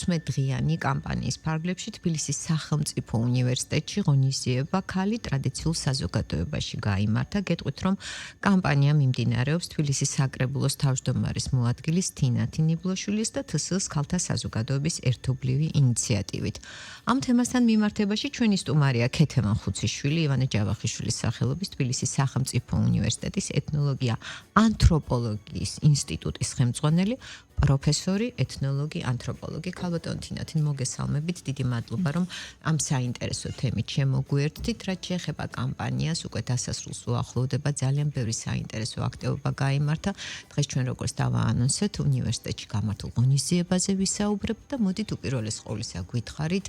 16-დღიანი კამპანიის ფარგლებში თბილისის სახელმწიფო უნივერსიტეტში ღონისძიება ქალი ტრადიციულ საზოგადოებაში გაიმართა. გეტყვით, რომ კამპანია მიმდინარეობს თბილისის საკრებულოს თავმჯდომარის მოადგილის თინათი ნიბლოშვილის და თსს ქალთა საზოგადოების ერთობლივი ინიციატივით. ამ თემასთან მიმართებაში ჩვენი სტუმარია ქეთემან ხუციშვილი, ივანე ჯავახიშვილის სახელობის თბილისის სახელმწიფო უნივერსიტეტის ეთნოლოგია ანთროპოლოგიის ინსტიტუტის ხელმძღვანელი პროფესორი, ეთნოლოგი, ანთროპოლოგი. ქალბატონ თინათი, მოგესალმებით. დიდი მადლობა, რომ ამ საინტერესო თემით შემოგვიერთდით. რაც შეეხება კამპანიას, უკვე დასასრულს უახლოვდება, ძალიან ბევრი საინტერესო აქტივობა გაიმართა. დღეს ჩვენ როგორც დავაანონსეთ, უნივერსიტეტში გამართულ ღონისძიებაზე ვისაუბრებთ და მოდით უპირველეს ყოვლისა გითხარით,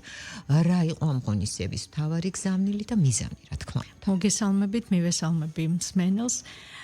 რა იყო ამ ღონისძიების მთავარი გზავნილი და მიზანი, რა თქმა უნდა. მოგესალმებით, მივესალმები მსმენელს.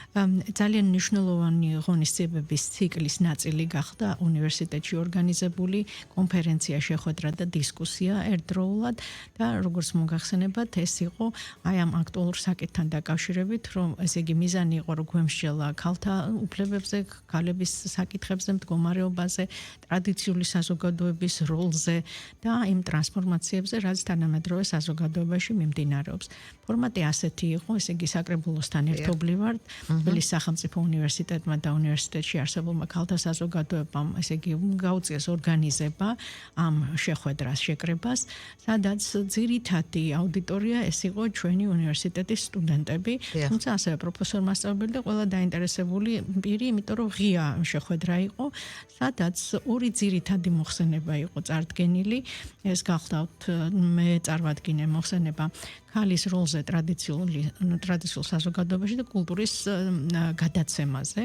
ძალიან მნიშვნელოვანი ღონისძიებების ციკლის ნაწილი გახდა უნივერსიტეტში ორგანიზებული კონფერენცია, შეხვედრა და დისკუსია ერთდროულად და როგორც მოგახსენებათ, ეს იყო აი ამ აქტუალურ საკითხთან დაკავშირებით, რომ ესე იგი მიზანი იყო, რომ გვემსჯელა ქალთა უფლებებზე, ქალების საკითხებზე, მდგომარეობაზე, ტრადიციული საზოგადოების როლზე და იმ ტრანსფორმაციებზე, რაც თანამედროვე საზოგადოებაში მიმდინარეობს. ფორმატი ასეთი იყო, ესე იგი საკრებულოსთან ერთობლივად თბილისის სახელმწიფო უნივერსიტეტმა და უნივერსიტეტში არსებულმა ქალთა საზოგადოებამ, ესე იგი, გაუწიეს ორგანიზება ამ შეხვედრას, შეკრებას, სადაც ძირითადი აუდიტორია ეს იყო ჩვენი უნივერსიტეტის სტუდენტები, თუმცა ასევე პროფესორ-მასწავლებელი და ყველა დაინტერესებული პირი, იმიტომ რომ ღია შეხვედრა იყო, სადაც ორი ძირითადი მოხსენება იყო წარდგენილი. ეს გახლავთ მე წარვადგინე მოხსენება ქალის როლზე ტრადიციულ საზოგადოებაში და კულტურის გადაცემაზე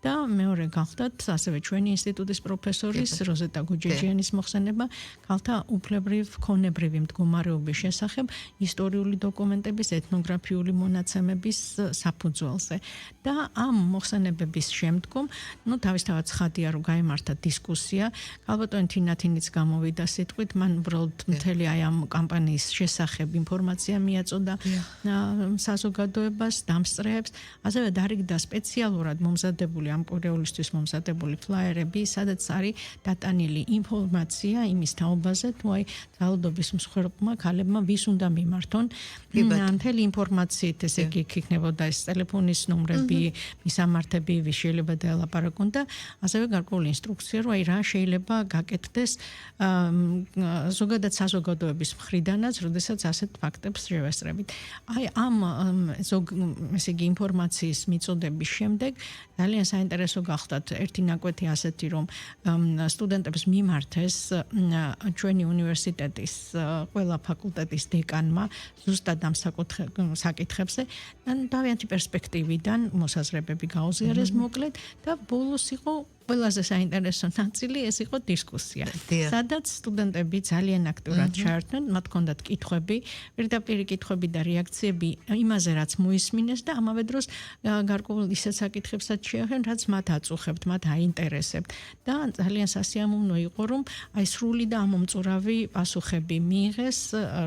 და მეორე გახლავთ ასევე ჩვენი ინსტიტუტის პროფესორის როზეტა გუჯეჯიანის მოხსენება ქალთა უფლებრივ ქონებრივი მდგომარეობის შესახებ ისტორიული დოკუმენტების ეთნოგრაფიული მონაცემების საფუძველზე და ამ მოხსენებების შემდგომ თავისთავად ცხადია რომ გაიმართა დისკუსია. ქალბატონი თინათინიც გამოვიდა სიტყვით, მან უბრალოდ მთელი აი ამ კამპანიის შესახებ ინფორმაცია მიაწოდა საზოგადოებას, დამსწრეებს, ასევე დარიგდა სპეციალურად მომზადებული ამ კვირეულისთვის მომზადებული ფლაიერები, სადაც არის დატანილი ინფორმაცია იმის თაობაზე, თუ აი ძალადობის მსხვერპლმა ქალებმა ვის უნდა მიმართონ. მთელი ინფორმაციით, ესე იგი, იქნებოდა ეს ტელეფონის ნომრები, მისამართები, ვის შეიძლება დაელაპარაკონ და ასევე გარკვეული ინსტრუქცია, რომ აი რა შეიძლება გაკეთდეს ზოგადად საზოგადოების მხრიდანაც, როდესაც ასეთ ფაქტებს შევესწრებით. აი ამ ესე იგი ინფორმაციის მიწოდების შემდეგ ძალიან საინტერესო გახდათ ერთი ნაკვეთი ასეთი, რომ სტუდენტებს მიმართეს ჩვენი უნივერსიტეტის ყველა ფაკულტეტის დეკანმა ზუსტად ამ საკითხებზე და თავიანთი პერსპექტივიდან მოსაზრებები გაუზიარეს მოკლედ და ბოლოს იყო ყველაზე საინტერესო ნაწილი, ეს იყო დისკუსია. სადაც სტუდენტები ძალიან აქტიურად ჩაერთნენ, მათ ჰქონდათ კითხვები, პირდაპირ კითხვები და რეაქციები იმაზე, რაც მოისმინეს და ამავე დროს გარკვეულ ისეთ საკითხებსაც შეეხნენ, რაც მათ აწუხებთ, მათ აინტერესებთ. და ძალიან სასიამოვნო იყო, რომ აი სრული და ამომწურავი პასუხები მიიღეს,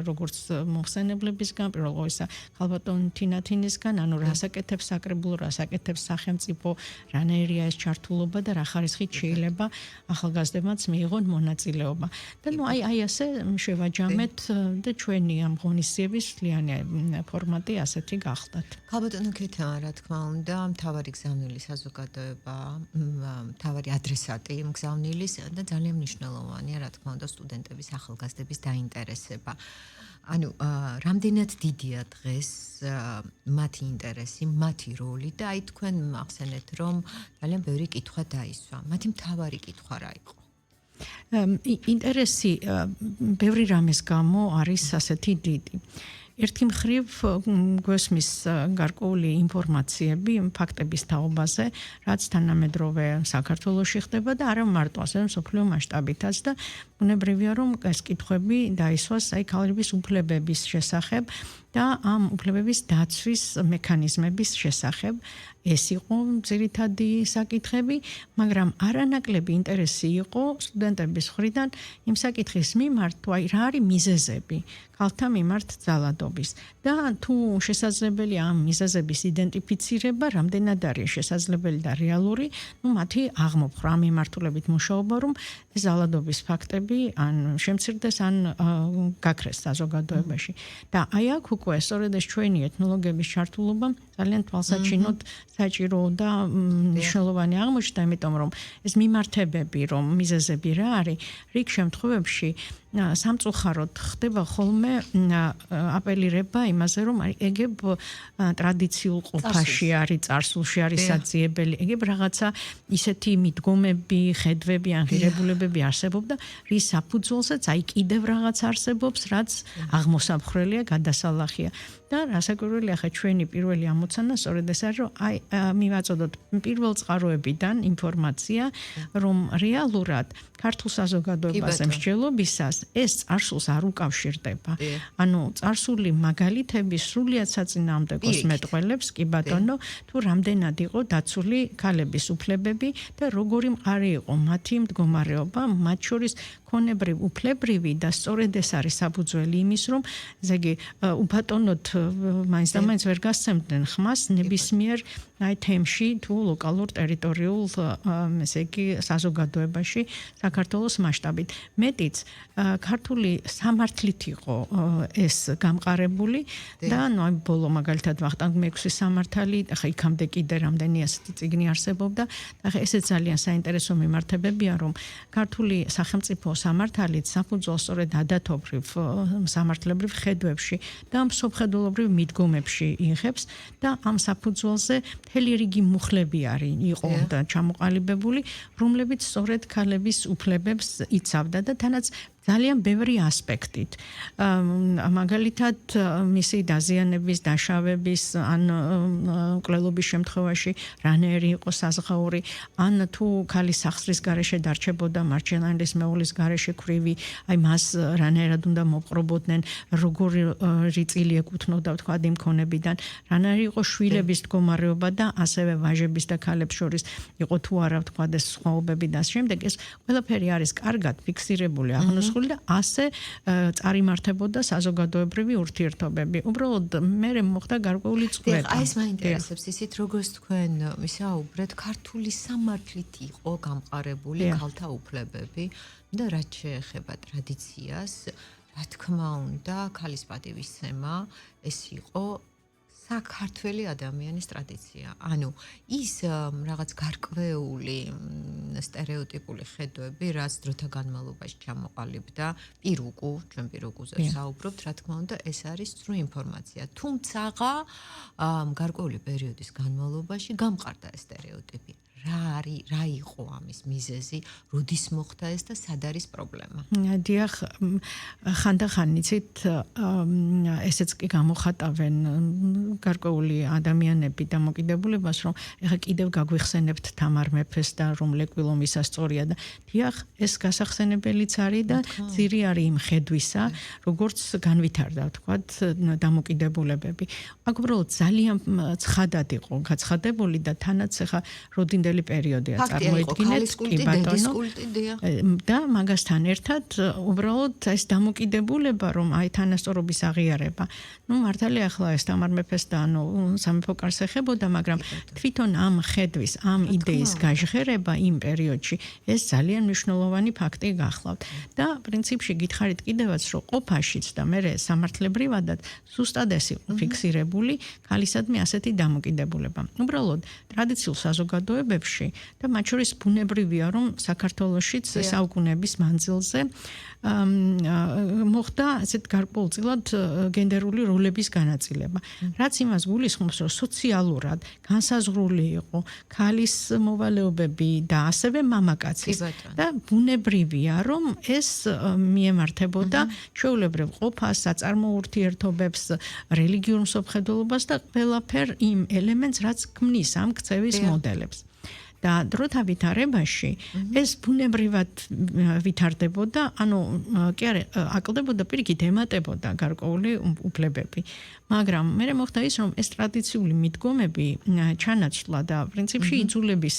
როგორც მოხსენებლებისგან, პირველ ყოვლისა ქალბატონ თინათინისგან, ანუ რასაკეთებს საკრებულო, რასაკეთებს სახელმწიფო, რანაირია ეს ჩართულობა და რა ხარისხით შეიძლება ახალგაზრდებმაც მიიღონ მონაწილეობა. და აი ასე შევაჯამეთ და ჩვენი ამ ღონისძიების მთლიანი ფორმატი ასეთი გახდათ. ქალბატონო ქეთემა, რა თქმა უნდა, მთავარი გზავნილი საზოგადოება, მთავარი ადრესატი გზავნილის და ძალიან მნიშვნელოვანია, რა თქმა უნდა, სტუდენტების, ახალგაზრდების დაინტერესება. ანუ რამდენად დიდია დღეს მათი ინტერესი, მათი როლი და აი თქვენ ახსენეთ, რომ ძალიან ბევრი კითხვა დაისვა. მათი მთავარი კითხვა რა იყო? ინტერესი ბევრი რამის გამო არის ასეთი დიდი. ერთი მხრივ გვესმის გარკვეული ინფორმაციები ფაქტების თაობაზე, რაც თანამედროვე საქართველოში ხდება და არა მარტო ასევე მსოფლიო მასშტაბითაც და ბუნებრივია რომ ეს კითხვები დაისვას აი ქალების უფლებების შესახებ და ამ უფლებების დაცვის მექანიზმების შესახებ ეს იყო ძირითადი საკითხები, მაგრამ არანაკლები ინტერესი იყო სტუდენტების მხრიდან იმ საკითხის მიმართ, თუ რა არის მიზეზები ქალთა მიმართ ძალადობის და თუ შესაძლებელია ამ მიზეზების იდენტიფიცირება, რამდენად არის შესაძლებელი და რეალური, მათი აღმოფხვრა ამ მიმართულებით მუშაობა, რომ ძალადობის ფაქტები ან შემცირდეს, ან გაქრეს საზოგადოებაში. და აი აქ უკვე სწორედ ეს ჩვენი ეთნოლოგების ჩართულობა ძალიან თვალსაჩინოდ საჭირო და მნიშვნელოვანი აღმოჩნდა, იმიტომ რომ ეს მიმართებები, რომ მიზეზები რა არის, რიგ შემთხვევებში სამწუხაროდ ხდება ხოლმე აპელირება იმაზე, რომ ეგებ ტრადიციულ ყოფაში არის, წარსულში არის საძიებელი, ეგებ რაღაცა ისეთი მიდგომები, ხედვები, ან ღირებულებები არსებობდა, რის საფუძველზეც აი კიდევ რაღაც არსებობს, რაც აღმოსამხვრელია, გადასალახია. და რასაკვირველია, ხა ჩვენი პირველი ამოცანა სწორედ ეს არის, რომ აი მივაწოდოთ პირველ წყაროებიდან ინფორმაცია, რომ რეალურად ქართულ საზოგადოებაზე მსჯელობისას ეს წარსულს არ უკავშირდება. ანუ წარსული მაგალითები სრულიად საწინააღმდეგოს მეტყველებს, კი ბატონო, თუ რამდენად იყო დაცული ქალების უფლებები და როგორი მყარი იყო მათი მდგომარეობა, მათ შორის ქონებრივ უფლებრივი და სწორედ ეს არის საფუძველი იმის, რომ ესე იგი უბატონოდ მაინც და მაინც ვერ გასცემდნენ ხმას ნებისმიერ აი თემში თუ ლოკალურ ტერიტორიულ ესე იგი საზოგადოებაში საქართველოს მასშტაბით. მეტიც ქართული სამართლით იყო ეს გამყარებული და ნუ ბოლო მაგალითად ვახტანგ მეექვსის სამართალი, ახლა იქამდე კიდე რამდენი ასეთი წიგნი არსებობდა და ესეც ძალიან საინტერესო მიმართებებია, რომ ქართული სახელმწიფო სამართალით საფუძველს სწორედ ადათობრივ სამართლებრივ ხედვებში და მსოფლმხედველობრივ მიდგომებში იღებს და ამ საფუძველზე მთელი რიგი მუხლები იყო და ჩამოყალიბებული, რომლებიც სწორედ ქალების უფლებებს იცავდა და თანაც ძალიან ბევრი ასპექტით. მაგალითად, მისი დაზიანების, დაშავების, ან მკვლელობის შემთხვევაში რანაირი იყო საზღაური, ან თუ ქალის სახსრის გარეშე დარჩებოდა მარჩენალის მეუღლის გარეშე ქვრივი, აი მას რანაირად უნდა მოპყრობოდნენ, როგორი წილი ეკუთვნოდა თქვა იმ ქონებიდან, რანაირი იყო შვილების მდგომარეობა და ასევე ვაჟების და ქალებს შორის იყო თუ არა თქვა ეს სხვაობები და შემდეგ ეს ყველაფერი არის კარგად ფიქსირებული, აღნიშნული და ასე წარიმართებოდა საზოგადოებრივი ურთიერთობები. უბრალოდ მე მოხდა გარკვეული წყვეტა. აი ეს მაინტერესებს ისიც როგორც თქვენ ვისაუბრეთ, ქართული სამართლით იყო გამყარებული ქალთა უფლებები და რაც შეეხება ტრადიციას, რა თქმა უნდა, ქალის პატივისცემა ეს იყო საქართველოს ადამიანის ტრადიცია. ანუ ის რაღაც გარკვეული სტერეოტიპული ხედვები, რაც დროთა განმავლობაში ჩამოყალიბდა, ჩვენ პირუკუზე საუბრობთ, რა თქმა უნდა, ეს არის სწორი ინფორმაცია. თუმცა გარკვეული პერიოდის განმავლობაში გამყარდა ეს სტერეოტიპი. რა იყო ამის მიზეზი, როდის მოხდა ეს და სად არის პრობლემა? დიახ, ხანდახან იცით, ესეც კი გამოხატავენ გარკვეული ადამიანები დამოკიდებულებას, რომ ეხა კიდევ გაგვიხსენებთ თამარ მეფეს და რომ ლეკვილო მისასწორია და დიახ, ეს გასახსენებელიც არის და ძირი არის იმ ხედვისა, როგორც განვითარდა, თქვათ, დამოკიდებულებები. აქ უბრალოდ ძალიან ცხადად იყო გაცხადებული და თანაც ეხა როდინდელი პერიოდია წარმოიდგინეთ, კი ბატონო. და მაგასთან ერთად უბრალოდ ეს დამოკიდებულება, რომ აი თანასწორობის აღიარება. ნუ მართალია ახლა ეს თამარ მეფეს და სამეფო კარს ეხებოდა, მაგრამ თვითონ ამ ხედვის, ამ იდეის გაჟღერება იმ პერიოდში ეს ძალიან მნიშვნელოვანი ფაქტი გახლავთ. და პრინციპში გითხარით კიდევაც, რომ ყოფაშიც და მე სამართლებრივადად ზუსტად ეს იყო ფიქსირებული ქალისადმი ასეთი დამოკიდებულება. უბრალოდ ტრადიციულ საზოგადოებებში და მათ შორის ბუნებრივია, რომ საქართველოშიც საუკუნეების მანძილზე მოხდა ასეთ გარკვეულწილად გენდერული როლების განაწილება. რაც იმას გულისხმობს, რომ სოციალურად განსაზღვრული იყო ქალის მოვალეობები და ასევე მამაკაცის. და ბუნებრივია, რომ ეს მიემართებოდა ჩვეულებრივ ყოფას, საწარმო ურთიერთობებს, რელიგიურ მსოფლმხედველობას და ყველაფერ იმ ელემენტს, რაც ქმნის ამ ქცევის მოდელებს. და დროთა ვითარებაში ეს ბუნებრივად ვითარდებოდა, ანუ კი არა, აკლდებოდა პირიქით ემატებოდა გარკვეული უფლებები. მაგრამ მე მოხდა ის, რომ ეს ტრადიციული მიდგომები ჩანაცვლა და პრინციპში იძულების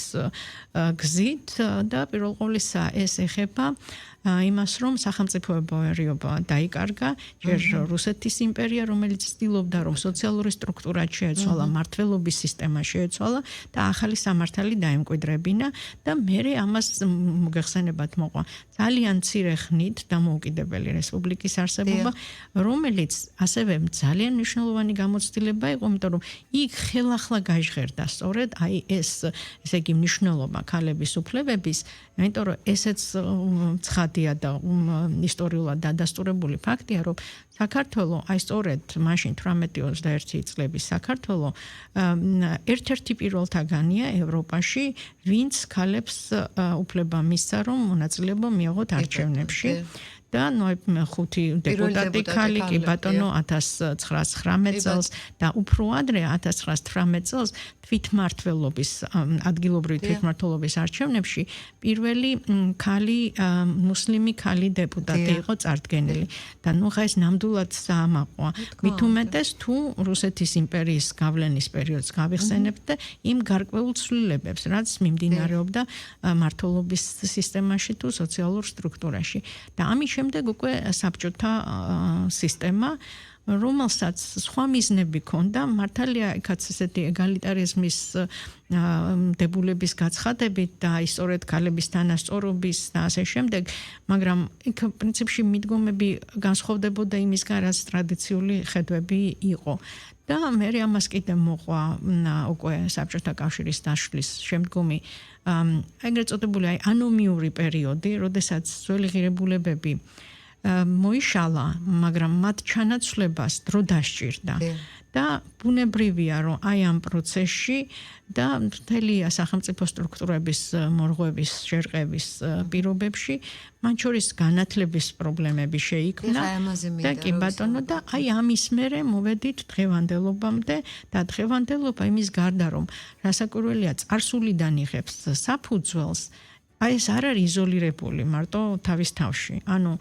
გზით და პირველ ყოვლისა ეს ეხება იმას, რომ სახელმწიფოებრიობა დაიკარგა, ჯერ რუსეთის იმპერია, რომელიც ცდილობდა, რომ სოციალური სტრუქტურა შეეცვალა, მართლობის სისტემა შეეცვალა და ახალი სამართალი დაემკვიდრებინა და მერე ამას მოგეხსენებათ მოყვა ძალიან მცირე ხნით დამოუკიდებელი რესპუბლიკის არსებობა, რომელიც ასევე ძალიან მნიშვნელოვანი გამოცდილება იყო, იმიტომ რომ იქ ხელახლა გაჟღერდა სწორედ აი ეს, ესე იგი მნიშვნელობა ქალების უფლებების, იმიტომ რომ ესეც ცხადია და ისტორიულად დადასტურებული ფაქტია, რომ საქართველო, აი სწორედ მაშინ 18-21 წლების საქართველო ერთ-ერთი პირველთაგანია ევროპაში, ვინც ქალებს უფლება მისცა, რომ მონაწილეობა მიიღოთ არჩევნებში. და 5 დეპუტატი ქალი კი ბატონო 1919 წელს და უფრო ადრე 1918 წელს თვითმმართველობის ადგილობრივი თვითმმართველობის არჩევნებში პირველი ქალი მუსლიმი ქალი დეპუტატი იყო წარდგენილი და ნუ ხა ეს ნამდვილად საამაყოა მით უმეტეს თუ რუსეთის იმპერიის გავლენის პერიოდს გავიხსენებთ და იმ გარკვეულ ცვლილებებს რაც მიმდინარეობდა მმართველობის სისტემაში თუ სოციალურ სტრუქტურაში და ამის შემდეგ უკვე საბჭოთა სისტემა რომელსაც სხვა მიზნები ჰქონდა მართალია იქაც ესეთი ეგალიტარიზმის დებულების გაცხადებით და ისწორედ ქალების თანასწორობის და ასე შემდეგ მაგრამ იქ პრინციპში მიდგომები განსხვავდებოდა იმისგან რაც ტრადიციული ხედვები იყო და მე ამას კიდე მოყვა უკვე საბჭოთა კავშირის დაშლის შემდგომი ეგრეთ წოდებული აი ანომიური პერიოდი, როდესაც ძველი ღირებულებები მოიშალა, მაგრამ მათ ჩანაცვლებას დრო დასჭირდა. და ბუნებრივია, რომ აი ამ პროცესში და მთელი სახელმწიფო სტრუქტურების მორღვევის შერყევის პირობებში მათ შორის განათლების პრობლემები შეიქმნა და კი ბატონო და აი ამის მერე მოვედით დღევანდელობამდე და დღევანდელობა იმის გარდა რომ რასაკვირველია წარსულიდან იღებს საფუძველს აი ეს არ არის იზოლირებული მარტო თავის თავში ანუ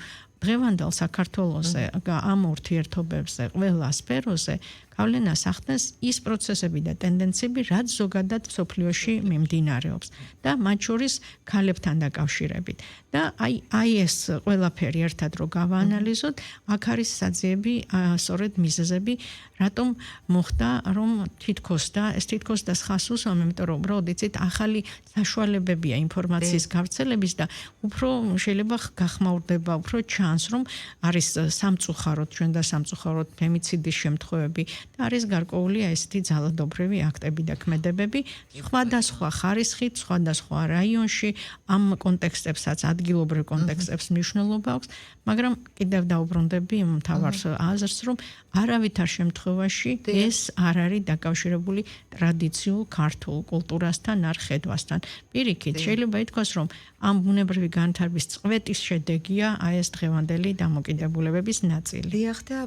დღევანდელ საქართველოსზე ამ ურთიერთობებზე ყველა სფეროზე გავლენას ახდენს ის პროცესები და ტენდენციები, რაც ზოგადად მსოფლიოში მიმდინარეობს და მათ შორის ქალებთან დაკავშირებით. და აი ეს ყველაფერი ერთად რო გავაანალიზოთ, აქ არის საძიები, სწორედ მიზეზები, რატომ მოხდა, რომ თითქოს და ხას უსვამ, იმიტომ რომ უბრალოდ იცით, ახალი საშუალებებია ინფორმაციის გავრცელების და უფრო შეიძლება გახმაურდება, უფრო ჩანს, რომ არის სამწუხაროდ, ჩვენ და სამწუხაროდ ფემიციდის შემთხვევები და არის გარკვეული ესეთი ძალადობრივი აქტები და ქმედებები სხვადასხვა ხარისხით, სხვადასხვა რაიონში ამ კონტექსტებსაც ადგილობრივ კონტექსტებს მნიშვნელობა აქვს, მაგრამ კიდევ დაუბრუნდები იმ მთავარ აზრს, რომ არავითარ შემთხვევაში ეს არ არის დაკავშირებული ტრადიციულ ქართულ კულტურასთან არ ხედვასთან. პირიქით, შეიძლება ითქვას, რომ ამ ბუნებრივი განვითარების წვეტის შედეგია აი ეს დღევანდელი დამოკიდებულებების ნაწილი. დიახ და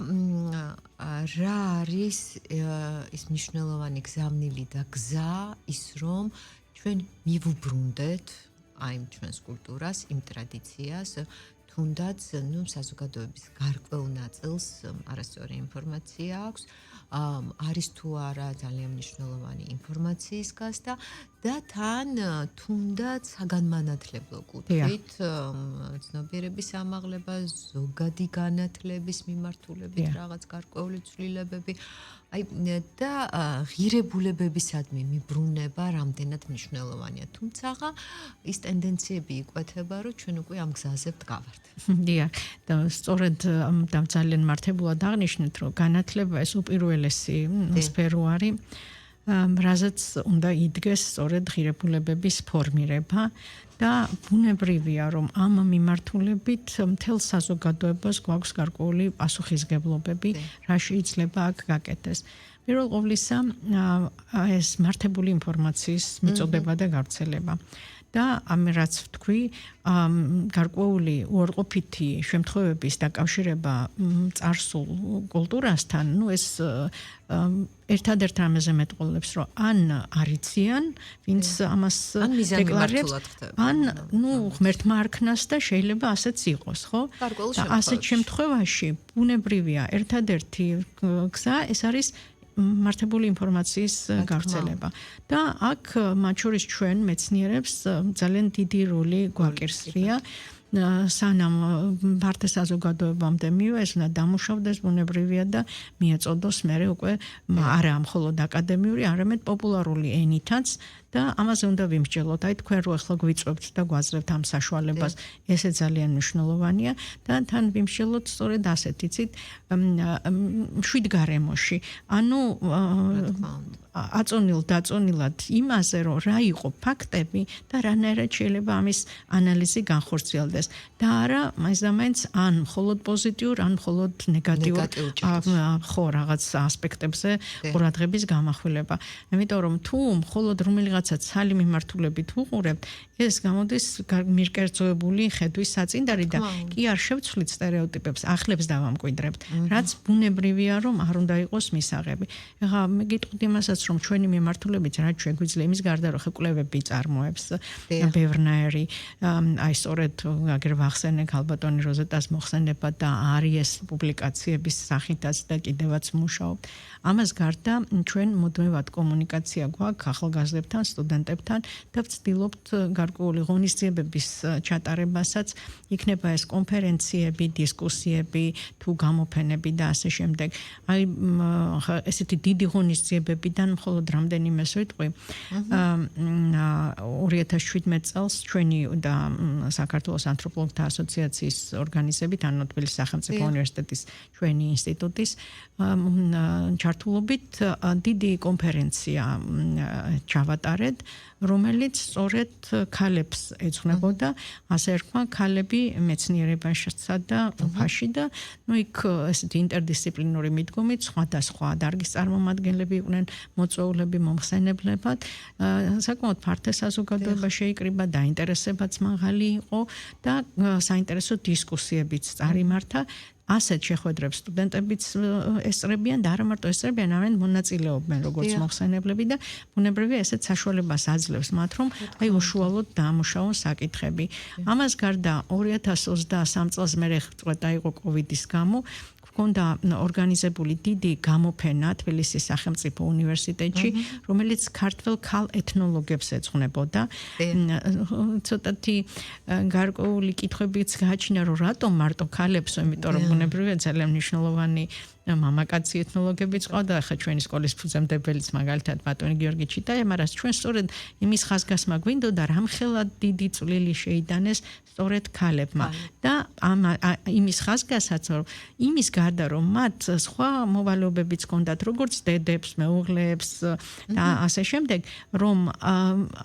რა არის ის მნიშვნელოვანი გზავნილი და გზა ის რომ ჩვენ მივუბრუნდეთ აი ჩვენს კულტურას, იმ ტრადიციას, თუნდაც საზოგადოების გარკვეულ ნაწილს არასწორი ინფორმაცია აქვს, არის თუ არა ძალიან მნიშვნელოვანი ინფორმაციის გასდა და თან თუნდაც საგანმანათლებლო კუთხით ცნობიერების ამაღლება, ზოგადი განათლების მიმართულებით რაღაც გარკვეული ცვლილებები აი და ღირებულებებისადმი მიბრუნება რამდენად მნიშვნელოვანია. თუმცა ის ტენდენციები იკვეთება, რომ ჩვენ უკვე ამ გზაზე ვდგავართ. დიახ, და სწორედ ძალიან მართებულად აღნიშნეთ, რომ განათლება ეს უპირველესი სფერო არის, რაზეც უნდა იდგეს სწორედ ღირებულებების ფორმირება და ბუნებრივია, რომ ამ მიმართულებით მთელ საზოგადოებას გვაქვს გარკვეული პასუხისგებლობები, რა შეიძლება აქ გაკეთდეს. პირველ ყოვლისა, ეს მართებული ინფორმაციის მიწოდება და გავრცელება. და ამ რაც ვთქვი, გარკვეული უარყოფითი შემთხვევების დაკავშირება წარსულ კულტურასთან, ეს ერთადერთ რამეზე მეტყოლებს, რომ ან არიციან, ვინც ამას დეკლარირებს, ან ღმერთმა არქნას და შეიძლება ასეც იყოს, ხო? და ასეთ შემთხვევაში ბუნებრივია ერთადერთი გზა, ეს არის მართებული ინფორმაციის გავრცელება. და აქ მათ შორის ჩვენ მეცნიერებს ძალიან დიდი როლი გვაკირსრია. სანამ ფართო საზოგადოებამდე მივეს, უნდა დამუშავდეს ბუნებრივია და მიეწოდოს მერე უკვე არა მხოლოდ აკადემიური, არამედ პოპულარული ენითაც და ამაზე უნდა ვიმსჯელოთ. აი თქვენ რო ახლა გვიწვევთ და გვაძლევთ ამ საშუალებას, ესე ძალიან მნიშვნელოვანია და თან ვიმსჯელოთ სწორედ ასეთ, იცით, მშვიდ გარემოში. ანუ აწონილად იმაზე, რომ რა იყო ფაქტები და რანაირად შეიძლება ამის ანალიზი განხორციელდეს. და არა, მაინც ან მხოლოდ პოზიტიურ, ან მხოლოდ ნეგატიურ ხო რაღაც ასპექტებზე ყურადღების გამახვილება. ამიტომ რომ თუ მხოლოდ რომელიღაცა ცალი მიმართულებით ვუყურებთ, ეს გამოდის მირკერძოებული ხედვის საწინდარი და კი არ შევცვლით სტერეოტიპებს, ახლებს დავამკვიდრებთ, რაც ბუნებრივია, რომ არ უნდა იყოს მისაღები. ეხლა მე გიტყვით იმასაც, რომ ჩვენი მიმართულებით რაც შეგვიძლია იმის გარდა, რომ კვლევები წარმოებს ბევრნაირი, აი სწორედ აგერ ვახსენე ქალბატონი როზეტას მოხსენება და არის პუბლიკაციების სახითაც და კიდევაც მუშაობ. ამას გარდა ჩვენ მუდმივად კომუნიკაცია გვაქვს ახალგაზრდებთან, სტუდენტებთან და ვცდილობთ გარკვეული ღონისძიებების ჩატარებასაც, იქნება ეს კონფერენციები, დისკუსიები, თუ გამოფენები და ასე შემდეგ. აი ესეთი დიდი ღონისძიებებიდან მხოლოდ რამდენიმეს ვიტყვი. 2017 წელს ჩვენი და საქართველოს ანთროპოლოგთა ასოციაციის ორგანიზებით, ანუ თბილისის სახელმწიფო უნივერსიტეტის ჩვენი ინსტიტუტის ჩართულობით დიდი კონფერენცია ჩავატარეთ, რომელიც სწორედ ქალებს ეძღვნებოდა, ასე ერქვა ქალები მეცნიერებაშსა და ყოფაში და იქ ესეთი ინტერდისციპლინური მიდგომით სხვადასხვა დარგის წარმომადგენლები იყვნენ, მოწვეულები, მომხსენებლებად, საკმაოდ ფართო საზოგადოება შეიკრიბა, დაინტერესებაც მაღალი იყო და საინტერესო დისკუსიებიც წარიმართა. ასეთ შეხვედრებს სტუდენტებიც ესწრებიან და არა მარტო ესწრებიან, არამედ მონაწილეობენ როგორც მოხსენებლები და ბუნებრივია ესეთ საშუალებას აძლევს მათ, რომ აი უშუალოდ დაამუშავონ საკითხები. ამას გარდა 2023 წელს მერე წვეთა იყო კოვიდის გამო, ჰქონდა ორგანიზებული დიდი გამოფენა თბილისის სახელმწიფო უნივერსიტეტში, რომელიც ქართველ ქალ ეთნოლოგებს ეძღვნებოდა. ცოტათი გარკვეული კითხვებიც გააჩნია, რომ რატომ მარტო ქალებსო, იმიტომ რომ ბუნებრივია ძალიან მნიშვნელოვანი მამაკაცი ეთნოლოგებიც ყავდა, ახლა ჩვენი სკოლის ფუძემდებელიც მაგალითად ბატონი გიორგი ჩიტაია, მაგრამ ჩვენ სწორედ იმის ხაზგასმა გვინდოდა, რამხელა დიდი წვლილი შეიტანეს სწორედ ქალებმა და იმის ხაზგასაც, რომ იმის გარდა რომ მათ სხვა მოვალეობებიც ჰქონდათ, როგორც დედებს, მეუღლეებს და ასე შემდეგ, რომ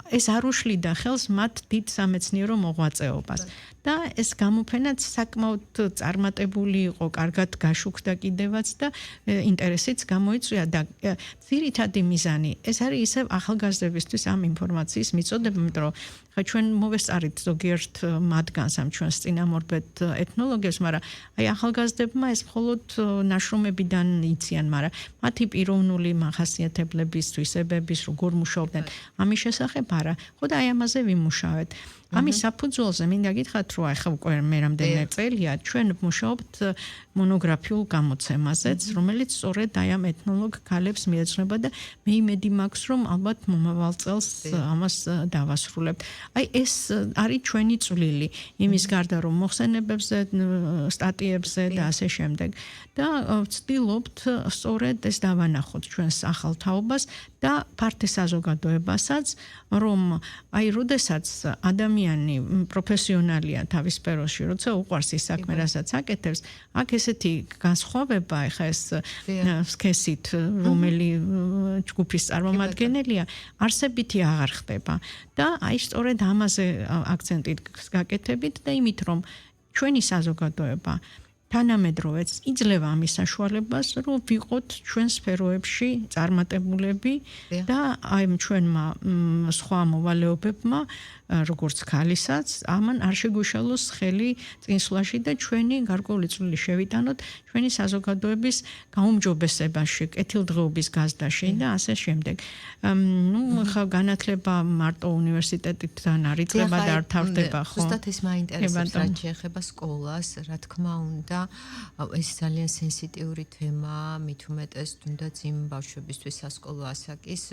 ეს არ უშლიდა ხელს მათ დიდ სამეცნიერო მოღვაწეობას. და ეს გამოფენაც საკმაოდ წარმატებული იყო, კარგად გაშუქდა კიდევაც და ინტერესიც გამოიწვია და ძირითადი მიზანი ეს არის ისევ ახალგაზრდებისთვის ამ ინფორმაციის მიწოდება, იმიტომ რომ ხა ჩვენ მოვესწარით ზოგიერთ მათგანს ამ ჩვენს წინამორბედ ეთნოლოგებს, მაგრამ აი ახალგაზრდებმა ეს მხოლოდ ნაშრომებიდან იციან, მაგრამ მათი პიროვნული მახასიათებლების, თვისებების, როგორ მუშაობდნენ, ამის შესახებ არა. ხო და აი ამაზე ვიმუშავეთ. ამის საფუძველზე მინდა გითხრათ, რომ ახლა უკვე მე რამდენიმე წელია ჩვენ ვმუშაობთ მონოგრაფიულ გამოცემაზეც, რომელიც სწორედ აი ამ ეთნოლოგ ქალებს მიეძღვნება და მე იმედი მაქვს, რომ ალბათ მომავალ წელს ამას დავასრულებთ. აი ეს არის ჩვენი წვლილი, იმის გარდა რომ მოხსენებებზე, სტატიებზე და ასე შემდეგ. და ვცდილობთ სწორედ ეს დავანახოთ ჩვენს ახალ თაობას და ფართო საზოგადოებასაც, რომ აი როდესაც ადამიანი პროფესიონალია თავის სფეროში, როცა უყვარს ის საქმე, რასაც აკეთებს, აქ ესეთი განსხვავება, ეხა ეს სქესით, რომელი ჯგუფის წარმომადგენელია, არსებითი აღარ ხდება. და აი სწორედ ამაზე აქცენტით გაკეთებით და იმით, რომ ჩვენი საზოგადოება თანამედროვეც იძლევა ამის საშუალებას, რომ ვიყოთ ჩვენ სფეროებში წარმატებულები და აი ჩვენმა სხვა მოვალეობებმა როგორც ქალისაც, ამან არ შეგვიშალოს ხელი წინსვლაში და ჩვენი გარკვეული წვლილი შევიტანოთ ჩვენი საზოგადოების გაუმჯობესებაში, კეთილდღეობის გაზრდაში და ასე შემდეგ. ხა განათლება მარტო უნივერსიტეტიდან არ იწყება და არ თავდება, ხო? ზუსტად ეს მაინტერესებს, რაც შეეხება სკოლას, რა თქმა უნდა, ეს ძალიან სენსიტიური თემაა, მით უმეტეს თუნდაც იმ ბავშვებისთვის სასკოლო ასაკის,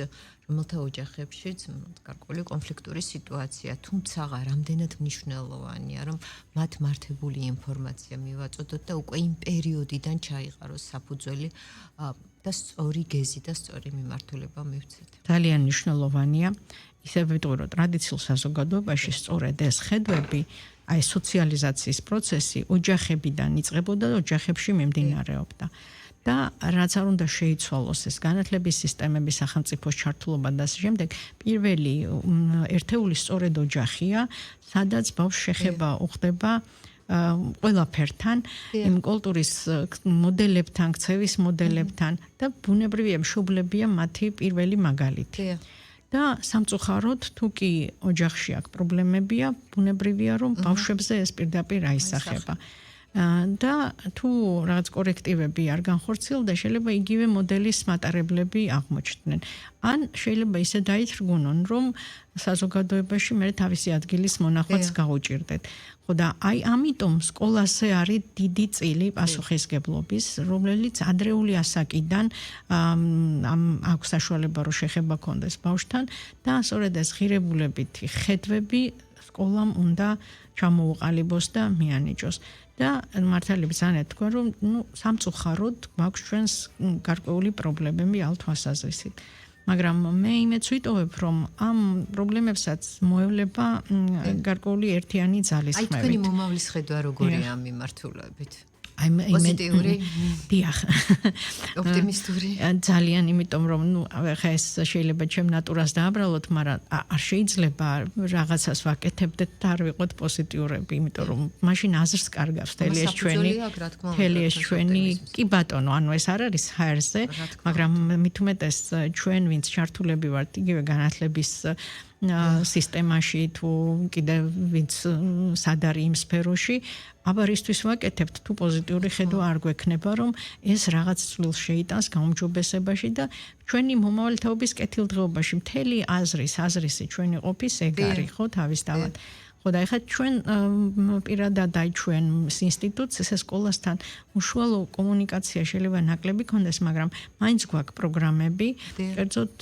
რომელთა ოჯახებშიც გარკვეული კონფლიქტური სიტუაცია, თუმცა რამდენად მნიშვნელოვანია, რომ მათ მართებული ინფორმაცია მივაწოდოთ და უკვე იმ პერიოდიდან ჩაიყაროს საფუძველი და სწორი გეზი და სწორი მიმართულება მივცეთ. ძალიან მნიშვნელოვანია, ისე ვიტყვი, რომ ტრადიციულ საზოგადოებაში სწორედ ეს ხედვები, აი სოციალიზაციის პროცესი ოჯახებიდან იწყებოდა და ოჯახებში მიმდინარეობდა. და რაც არ უნდა შეიცვალოს ეს განათლების სისტემების სახელმწიფოს ჩართულობა და ასე შემდეგ, პირველი ერთეული სწორედ ოჯახია, სადაც ბავშვს შეხება უხდება ყველაფერთან, იმ კულტურის მოდელებთან, ქცევის მოდელებთან და ბუნებრივია მშობლებია მათი პირველი მაგალითი. და სამწუხაროდ თუ კი ოჯახში აქვს პრობლემებია, ბუნებრივია რომ ბავშვებზე ეს პირდაპირ აისახება. და თუ რაღაც კორექტივები არ განხორციელდა, შეიძლება იგივე მოდელის მატარებლები აღმოჩნდნენ. ან შეიძლება ისე დაითრგუნონ, რომ საზოგადოებაში მე თავისი ადგილის მონახვაც გაუჭირდეთ. ხო და აი ამიტომ სკოლაზე არის დიდი წილი პასუხისგებლობის, რომელიც ადრეული ასაკიდან აქვს საშუალება რომ შეხება კონდეს ბავშვთან და სწორედ ეს ღირებულებითი ხედვები სკოლამ უნდა ჩამოუყალიბოს და მიანიჭოს. და მართალია ძალიან თქვა რომ სამწუხაროდ გვაქვს ჩვენს გარკვეული პრობლემები ალ თვალსაზრისით. მაგრამ მე იმეც ვიტოვებ რომ ამ პრობლემებსაც მოევლება გარკვეული ერთიანი ძალისხმევით. აი თქვენი მომავლის ხედვა როგორია ამ მიმართულებით? პოზიტიური, დიახ. ოპტიმისტური. ძალიან, იმიტომ რომ ხა ეს შეიძლება ჩემ ნატურას დააბრალოთ, მაგრამ არ შეიძლება რაღაცას ვაკეთებდეთ და არ ვიყოთ პოზიტიურები, იმიტომ რომ მაშინ აზრს კარგავს თელი ეს ჩვენი, კი ბატონო, ანუ ეს არ არის ჰაერზე, მაგრამ მით უმეტეს ჩვენ ვინც ჩართულები ვართ იგივე განათლების სისტემაში თუ კიდევ ვინც სად არის იმ სფეროში, აბარისთვის ვაკეთებთ თუ პოზიტიური ხედვა არ გვექნება, რომ ეს რაღაც წვლილს შეიტანს გაუმჯობესებაში და ჩვენი მომავალი თაობის კეთილდღეობაში მთელი აზრისი ჩვენი ყოფის ეგ არის, ხო, თავისთავად. ხო და ეხლა ჩვენ პირადად აი ჩვენ ინსტიტუტს ესე სკოლასთან უშუალო კომუნიკაცია შეიძლება ნაკლები კონდეს, მაგრამ მაინც გვაქვს პროგრამები, კერძოდ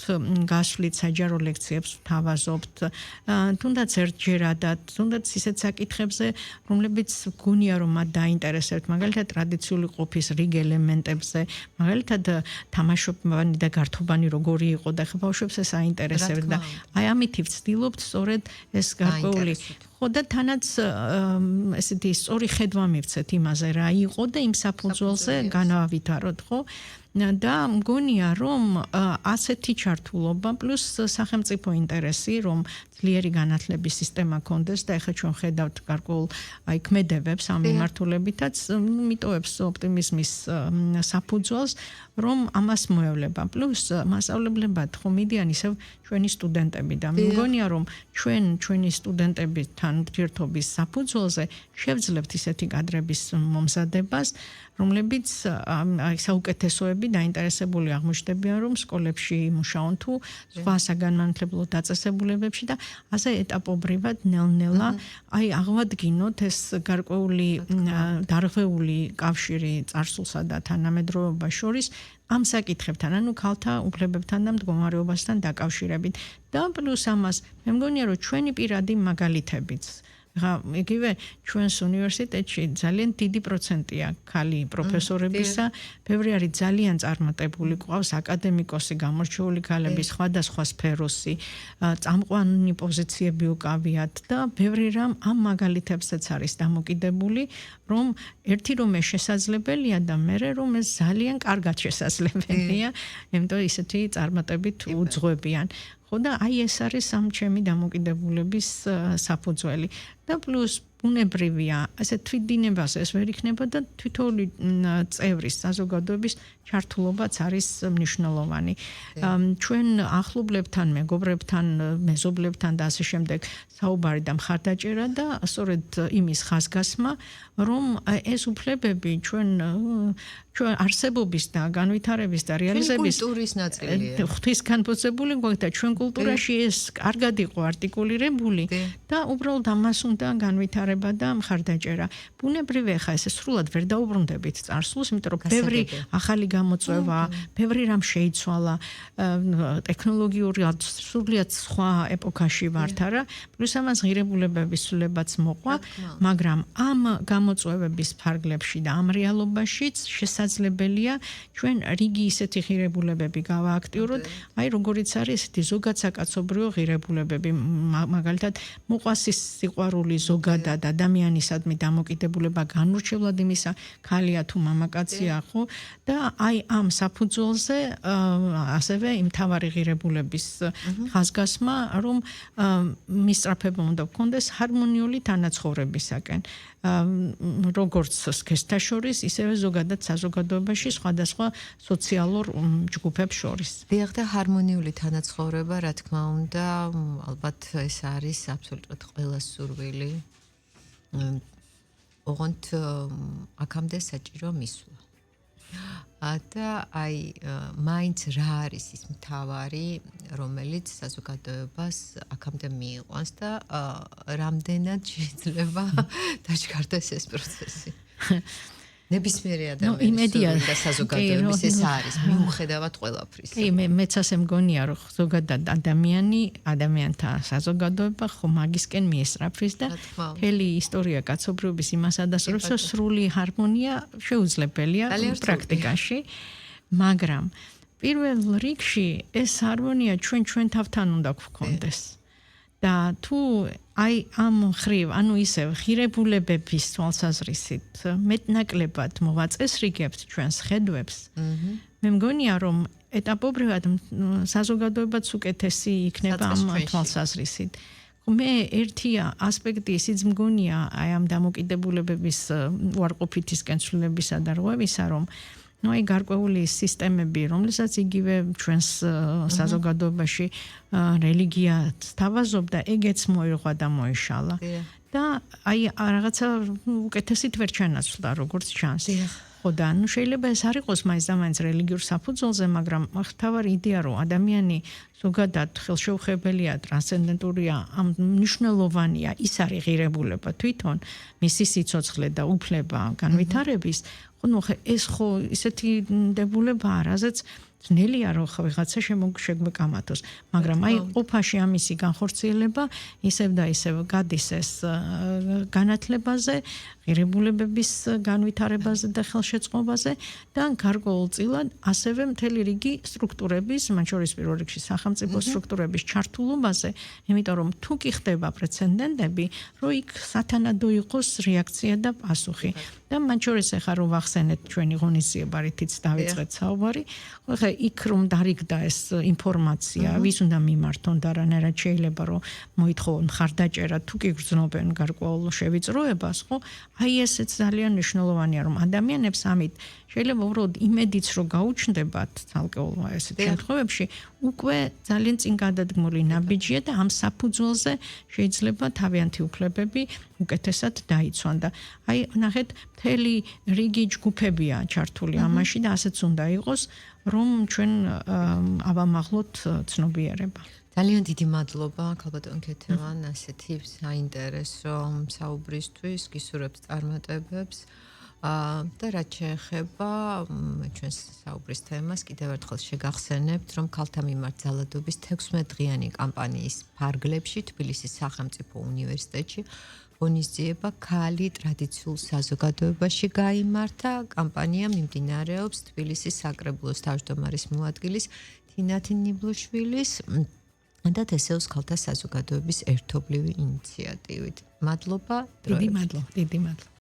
გასვლით საჯარო ლექციებს ვთავაზობთ, თუნდაც ერთჯერადად, თუნდაც ისეთ საკითხებზე, რომლებიც გონია რომ მათ დაინტერესებთ, მაგალითად ტრადიციული ყოფის რიგ ელემენტებზე, მაგალითად თამაშობანი და გართობანი როგორი იყო და ხა ბავშვებს ეს აინტერესებთ და აი ამით ვცდილობთ სწორედ ეს გარკვეული ხო და თანაც ესეთი სწორი ხედვა მივცეთ იმაზე რა იყო და იმ საფუძველზე განავითაროთ, ხო? და მგონია რომ ასეთი ჩართულობა პლუს სახელმწიფო ინტერესი რომ ძლიერი განათლების სისტემა კონდეს და ეხლა ჩვენ ხედავთ გარკვეულ აი ქმედებებს ამ მიმართულებითაც მიტოვებს ოპტიმიზმის საფუძველს რომ ამას მოევლება პლუს მასწავლებლებად ხო მიდიან ისევ ჩვენი სტუდენტები და მგონია რომ ჩვენი სტუდენტებთან ურთიერთობის საფუძველზე შევძლებთ ისეთი კადრების მომზადებას რომლებიც აი საუკეთესოები დაინტერესებული აღმოჩნდებიან რომ სკოლებში მუშაობენ თუ სხვა საგანმანათლებლო დაწესებულებებში და ასე ეტაპობრივად ნელ-ნელა აი აღვადგინოთ ეს გარკვეული დარღვეული კავშირი წარსულსა და თანამედროვეობას შორის ამ საკითხებთან, ანუ ქალთა უფლებებთან და მდგომარეობასთან დაკავშირებით და პლუს ამას მე მგონია რომ ჩვენი პირადი მაგალითებიც იგივე ჩვენს უნივერსიტეტში ძალიან დიდი პროცენტია ქალი პროფესორებისა, ბევრი არის ძალიან წარმატებული, ყავს აკადემიკოსი, გამორჩეული ქალები, სხვადასხვა სფეროსი, წამყვანი პოზიციები უკავიათ და ბევრი რამ ამ მაგალითებსაც არის დამოკიდებული, რომ ერთი რომ ეს შესაძლებელია და მეორე რომ ეს ძალიან კარგად შესაძლებელია, იმიტომ ისეთი წარმატებით უძღვებიან. ხო და აი ეს არის ამ ჩემი დამოკიდებულების საფუძველი და პლუს ბუნებრივია, ასე თვითდინებას ეს ვერ იქნება და თითოეული წევრის საზოგადოების ჩართულობაც არის მნიშვნელოვანი. ჩვენ ახლობლებთან, მეგობრებთან, მეზობლებთან და ასე შემდეგ საუბარი და მხარდაჭერა და სწორედ იმის ხაზგასმა, რომ ეს უფლებები ჩვენ არსებობის და განვითარების და რეალიზების კულტურის ნაწილია. ღვთის განფუძნებული გვაქვს და ჩვენ კულტურაში ეს კარგად იყო არტიკულირებული და უბრალოდ ამას უნდა განვითარება და მხარდაჭერა. ბუნებრივია ხა ეს სრულად ვერ დაუბრუნდებით წარსულს, იმიტომ რომ ბევრი ახალი გამოწვევა, ბევრი რამ შეიცვალა, ტექნოლოგიურად სრულიად სხვა ეპოქაში ვართ არა, პლუს ამას ღირებულებების ცვლილებაც მოყვა, მაგრამ ამ გამოწვევების ფარგლებში და ამ რეალობაშიც შესაძლებელია ჩვენ რიგი ისეთი ღირებულებები გავააქტიუროთ, აი როგორიც არის ესეთი ზოგადსაკაცობრიო ღირებულებები, მაგალითად მოყვასის სიყვარული ზოგადად ადამიანისადმი დამოკიდებულება განურჩევლად იმისა ქალია თუ მამაკაცია ხო და აი ამ საფუძველზე ასევე იმ თავარი ღირებულების ხაზგასმა რომ მისწრაფება უნდა გქონდეს ჰარმონიული თანაცხოვრებისაკენ როგორც სქესთა შორის ისევე ზოგადად საზოგადოებაში სხვადასხვა სოციალურ ჯგუფებს შორის. დიახ და ჰარმონიული თანაცხოვრება რა თქმა უნდა ალბათ ეს არის აბსოლუტურად ყველა სურვილი. ოღონდ აქამდე საჭირო მისვლა. და აი მაინც რა არის ის მთავარი რომელიც საზოგადოებას აქამდე მიიყვანს და რამდენად შეიძლება დაჩქარდეს ეს პროცესი. ნებისმიერი ადამიანის და საზოგადოების ეს არის მიუხედავად ყველაფრის. კი, მეც ასე მგონია, რომ ზოგადად ადამიანთა საზოგადოება ხო მაგისკენ მიესწრაფვის და მთელი ისტორია კაცობრიობის იმას ადასტურებს, რომ სრული ჰარმონია შეუძლებელია პრაქტიკაში, მაგრამ პირველ რიგში ეს ჰარმონია ჩვენ თავთან უნდა გვქონდეს. და თუ აი ამ ხრივ, ანუ ისევ ღირებულებების თვალსაზრისით მეტნაკლებად მოვაწესრიგებთ ჩვენს ხედვებს, მე მგონია რომ ეტაპობრივად საზოგადოებაც უკეთესი იქნება ამ თვალსაზრისით. მე ერთი ასპექტი ისიც მგონია აი ამ დამოკიდებულებების უარყოფითისკენ ცვლილებისა და რღვევისა, რომ აი გარკვეული სისტემები, რომლებსაც იგივე ჩვენს საზოგადოებაში რელიგიაც თავაზობდა, ეგეც მოირღვა და მოიშალა. და აი რაღაცა უკეთესით ვერ ჩანაცვლა, როგორც ჩანს. ხო და ნუ შეიძლება ეს არ იყოს მაინც და მაინც რელიგიურ საფუძველზე, მაგრამ მთავარი იდეა რომ ადამიანი ზოგადად ხელშეუხებელია, ტრანსცენდენტურია, ამ მნიშვნელოვანია, ის არის ღირებულება თვითონ, მისი სიცოცხლე და უფლება განვითარების ну ეს ხო ისეთი დებულებაა, რაზეც ძნელია რომ ვიღაცა შეგვეკამათოს, მაგრამ აი ყოფაში ამისი განხორციელება ისევ და ისევ გადის ეს განათლებაზე, ღირებულებების განვითარებაზე და ხელშეწყობაზე და გარკვეულწილად ასევე მთელი რიგი სტრუქტურების, მათ შორის პირველ რიგში სახელმწიფო სტრუქტურების ჩართულობაზე, იმიტომ რომ თუ კი ხდება პრეცედენტები, რომ იქ სათანადო იყოს რეაქცია და პასუხი. და მათ შორის ახლა რომ ვახსენეთ ჩვენი ღონისძიება, რითიც დავიწყეთ საუბარი, ახლა იქ რომ დარიგდა ეს ინფორმაცია, ვის უნდა მიმართონ და რანაირად შეიძლება რომ მოითხოვონ მხარდაჭერა, თუ კი გრძნობენ გარკვეულ შევიწროებას, ხო? აი ესეც ძალიან მნიშვნელოვანია, რომ ადამიანებს ამით შეიძლება უბრალოდ იმედიც რომ გაუჩნდებათ ცალკეულ ესეთ შემთხვევებში, უკვე ძალიან წინ გადადგმული ნაბიჯია და ამ საფუძველზე შეიძლება თავიანთი უფლებები უკეთესად დაიცვან და აი ნახეთ მთელი რიგი ჯგუფებია ჩართული ამაში და ასეც უნდა იყოს, რომ ჩვენ ავამაღლოთ ცნობიერება. ძალიან დიდი მადლობა ქალბატონ ქეთევან ასეთი საინტერესო საუბრისთვის, გისურვებთ წარმატებებს. და რაც შეეხება ჩვენს საუბრის თემას, კიდევ ერთხელ შეგახსენებთ, რომ ქალთა მიმართ ძალადობის 16-დღიანი კამპანიის ფარგლებში თბილისის სახელმწიფო უნივერსიტეტში ღონისძიება ქალი ტრადიციულ საზოგადოებაში გაიმართა. კამპანია მიმდინარეობს თბილისის საკრებულოს თავმჯდომარის მოადგილის თინათი ნიბლუშვილის და თესეუს ქალთა საზოგადოების ერთობლივი ინიციატივით. მადლობა. დიდი მადლობა.